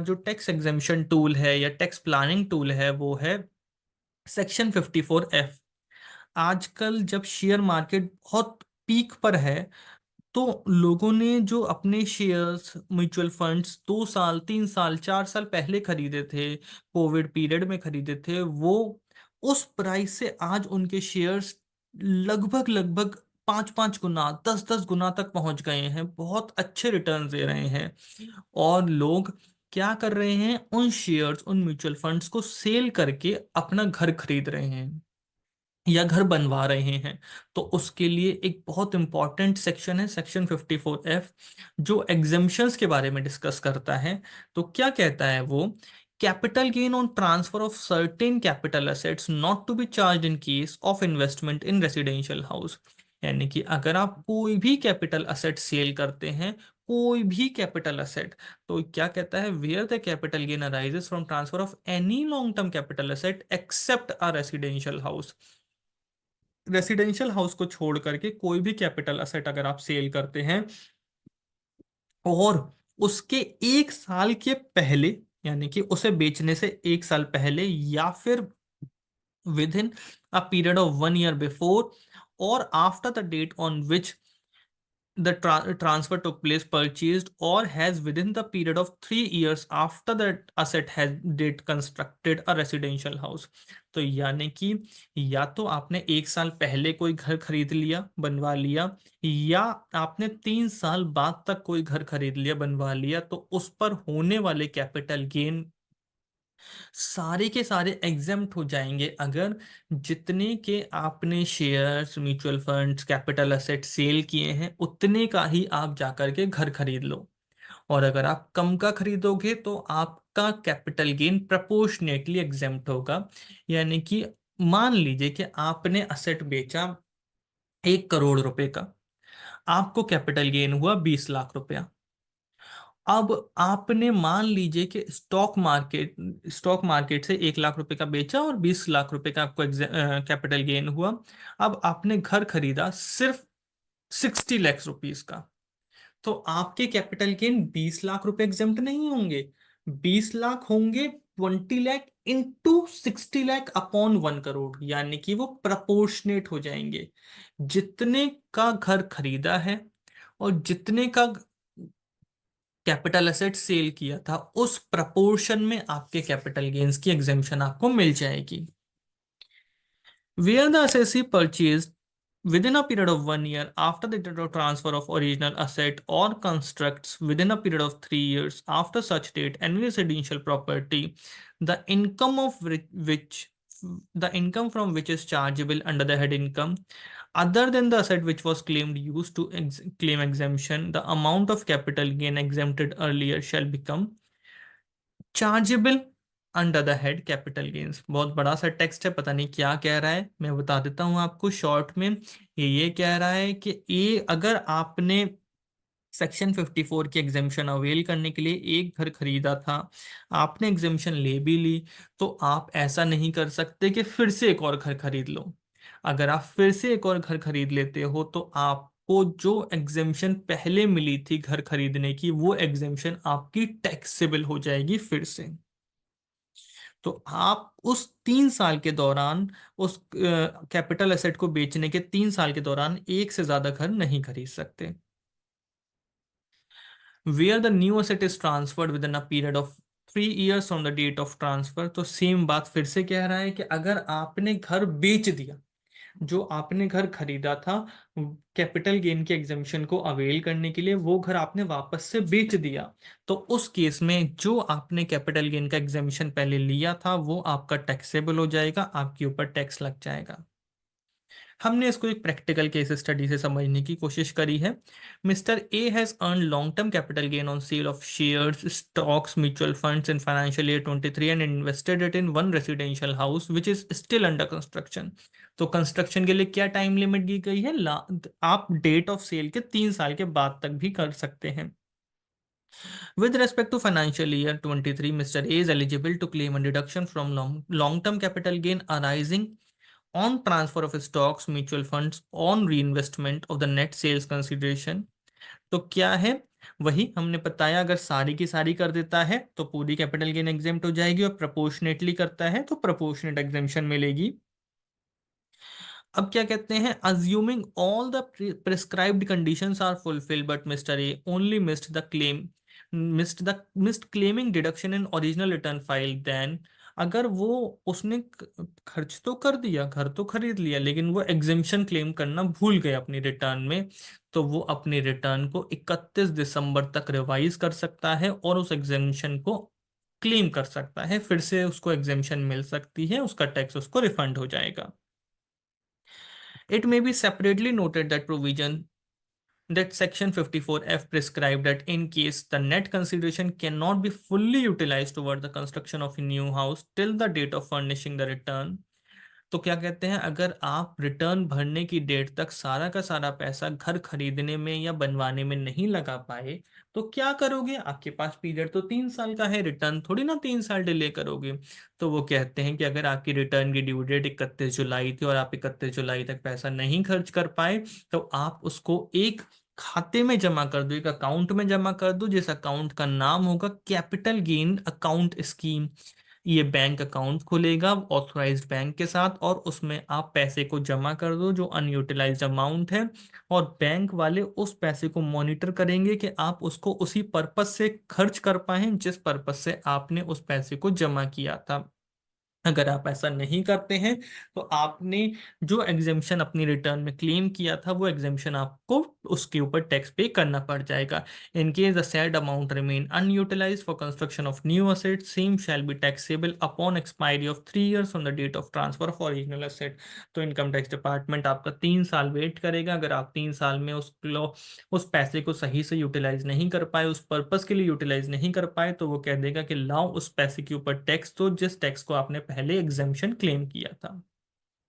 जो tax exemption tool है या टैक्स प्लानिंग टूल है वो है सेक्शन 54F। आजकल जब शेयर मार्केट बहुत पीक पर है तो लोगों ने जो अपने शेयर्स म्यूचुअल फंड्स 2 साल 3 साल 4 साल पहले खरीदे थे, कोविड पीरियड में खरीदे थे, वो उस प्राइस से आज उनके शेयर्स लगभग लगभग 5 5 गुना 10 10 गुना तक पहुंच गए हैं। बहुत अच्छे रिटर्न दे रहे हैं। और लोग क्या कर रहे हैं, उन शेयर्स उन म्यूचुअल फंड्स को सेल करके अपना घर खरीद रहे हैं या घर बनवा रहे हैं। तो उसके लिए एक बहुत इंपॉर्टेंट सेक्शन है सेक्शन 54F, जो एग्जेम्पशंस के बारे में डिस्कस करता है। तो क्या कहता है वो, capital gain on transfer of certain capital assets not to be charge in case of investment in residential house. यानी कि अगर आप कोई भी कैपिटल असेट सेल करते हैं, कोई भी कैपिटल असेट, तो क्या कहता है, where the capital gain arises from transfer of any long term capital asset except a residential house. Residential house को छोड़ करके कोई भी कैपिटल असेट अगर आप सेल करते हैं और उसके 1 साल के पहले, यानी कि उसे बेचने से 1 साल पहले या फिर within a period of 1 year before और after the date on which the transfer took place, purchased, or has within the period of 3 years after that asset has did constructed a residential house। तो यानी कि या तो आपने 1 साल पहले कोई घर खरीद लिया बनवा लिया, या आपने 3 साल बाद तक कोई घर खरीद लिया बनवा लिया, तो उस पर होने वाले कैपिटल गेन सारे के सारे एग्जेम्प्ट हो जाएंगे अगर जितने के आपने shares mutual funds capital asset sell किए हैं उतने का ही आप जाकर के घर खरीद लो। और अगर आप कम का खरीदोगे तो आपका कैपिटल गेन प्रपोर्शनेटली एग्जेम्प्ट होगा। यानी कि मान लीजिए कि आपने असेट बेचा 1 करोड़ रुपए का, आपको कैपिटल गेन हुआ 20 लाख रुपया। अब आपने मान लीजिए कि स्टॉक मार्केट से 1 लाख रुपए का बेचा और 20 लाख रुपए का आपको कैपिटल गेन हुआ। अब आपने घर खरीदा सिर्फ 60 लाख रुपीस का, तो आपके कैपिटल गेन 20 लाख रुपए एग्जेम्प्ट नहीं होंगे, 20 लाख होंगे 20 लाख इंटू 60 लाख अपॉन 1 करोड़, यानी कि वो प्रपोर्शनेट हो जाएंगे। जितने का घर खरीदा है और जितने का कैपिटल एसेट सेल किया था उस प्रपोर्शन में आपके कैपिटल गेन्स की एग्जेम्पशन आपको मिल जाएगी। Where the assessee purchased within a period of 1 year after the date of transfer of original asset or constructs within a period of 3 years after such date any residential property, the income of which the income from which is chargeable under the head income other than the asset which was claimed used to claim exemption, the amount of capital gain exempted earlier shall become chargeable under the head capital gains. बहुत बड़ा सा text है, पता नहीं क्या कह रहा है, मैं बता देता हूं आपको शॉर्ट में। ये कह रहा है कि ये अगर आपने सेक्शन 54 की एग्जेम्पशन अवेल करने के लिए एक घर खरीदा था, आपने एग्जेम्पशन ले भी ली, तो आप ऐसा नहीं कर सकते कि फिर से एक और घर खरीद लो। अगर आप फिर से एक और घर खरीद लेते हो तो आपको जो एग्जेम्पशन पहले मिली थी घर खरीदने की, वो एग्जेम्पशन आपकी टैक्सेबल हो जाएगी फिर से। तो आप उस 3 साल के दौरान उस कैपिटल एसेट को बेचने के 3 साल के दौरान एक से ज्यादा घर नहीं खरीद सकते। Where the new asset is transferred within a period of 3 years from the date of transfer, तो सेम बात फिर से कह रहा है कि अगर आपने घर बेच दिया, जो आपने घर खरीदा था कैपिटल गेन के एग्जेम्पशन को अवेल करने के लिए, वो घर आपने वापस से बेच दिया, तो उस केस में जो आपने कैपिटल गेन का एग्जेम्पशन पहले लिया था वो आपका टैक्सेबल हो जाएगा, आपके ऊपर टैक्स लग जाएगा। हमने इसको एक प्रैक्टिकल केस स्टडी से समझने की कोशिश करी है। Mister A has earn long term capital gain on sale of shares stocks mutual funds in financial year 23 and invested it in one residential house which is still under construction. तो construction के लिए क्या time limit दी गई है, आप date of cell के 3 साल के बाद तक भी कर सकते हैं। With respect to financial year 23, Mr. A is eligible to claim a deduction from long-term capital gain arising on transfer of stocks, mutual funds, on reinvestment of the net sales consideration। तो क्या है, वही हमने बताया, अगर सारी की सारी कर देता है तो पूरी कैपिटल गेन एग्जेम्प्ट हो जाएगी, और प्रोपोर्शनेटली करता है तो प्रोपोर्शनेट एग्जेम्पशन मिलेगी। अब क्या कहते हैं, assuming all the prescribed conditions are fulfilled but mister A only missed claiming deduction in original return file, then अगर वो उसने खर्च तो कर दिया, घर तो खरीद लिया, लेकिन वो एग्जेम्पशन क्लेम करना भूल गए अपनी रिटर्न में, तो वो अपनी रिटर्न को 31 दिसंबर तक रिवाइज कर सकता है और उस एग्जेम्पशन को क्लेम कर सकता है, फिर से उसको एग्जेम्पशन मिल सकती है, उसका टैक्स उसको रिफंड हो जाएगा। It may be separately noted that provision that Section 54F prescribed that in case the net consideration cannot be fully utilized toward the construction of a new house till the date of furnishing the return, तो क्या कहते हैं, अगर आप return भरने की date तक सारा का सारा पैसा घर खरीदने में या बनवाने में नहीं लगा पाए, तो क्या करोगे? आपके पास पीरियड तो 3 साल का है, रिटर्न थोड़ी ना 3 साल डिले करोगे। तो वो कहते हैं कि अगर आपकी रिटर्न की ड्यू डेट 31 जुलाई थी और आप 31 जुलाई तक पैसा नहीं खर्च कर पाए, तो आप उसको एक खाते में जमा कर दो, एक अकाउंट में जमा कर दो, जिस अकाउंट का नाम होगा कैपिटल गेन अकाउंट स्कीम। ये बैंक अकाउंट खुलेगा ऑथराइज्ड बैंक के साथ, और उसमें आप पैसे को जमा कर दो जो अनयूटिलाइज्ड अमाउंट है, और बैंक वाले उस पैसे को मॉनिटर करेंगे कि आप उसको उसी पर्पस से खर्च कर पाए जिस पर्पस से आपने उस पैसे को जमा किया था। अगर आप ऐसा नहीं करते हैं तो आपने जो एग्जेम्पशन अपनी रिटर्न में क्लेम किया था वो एग्जेम्पशन आपको उसके ऊपर टैक्स पे करना पड़ जाएगा। In case the said amount remain unutilised for construction of new asset, same shall be taxable upon expiry of 3 years from the date of transfer of original asset. तो इनकम टैक्स डिपार्टमेंट आपका 3 साल wait करेगा। अगर आप 3 साल में उस पैसे को सही से यूटिलाइज नहीं कर पाए, उस पर्पस के लिए यूटिलाइज नहीं कर पाए, तो वो कह देगा कि लाओ उस पैसे के ऊपर टैक्स दो जिस टैक्स को आपने पहले एग्जेम्पशन क्लेम किया था।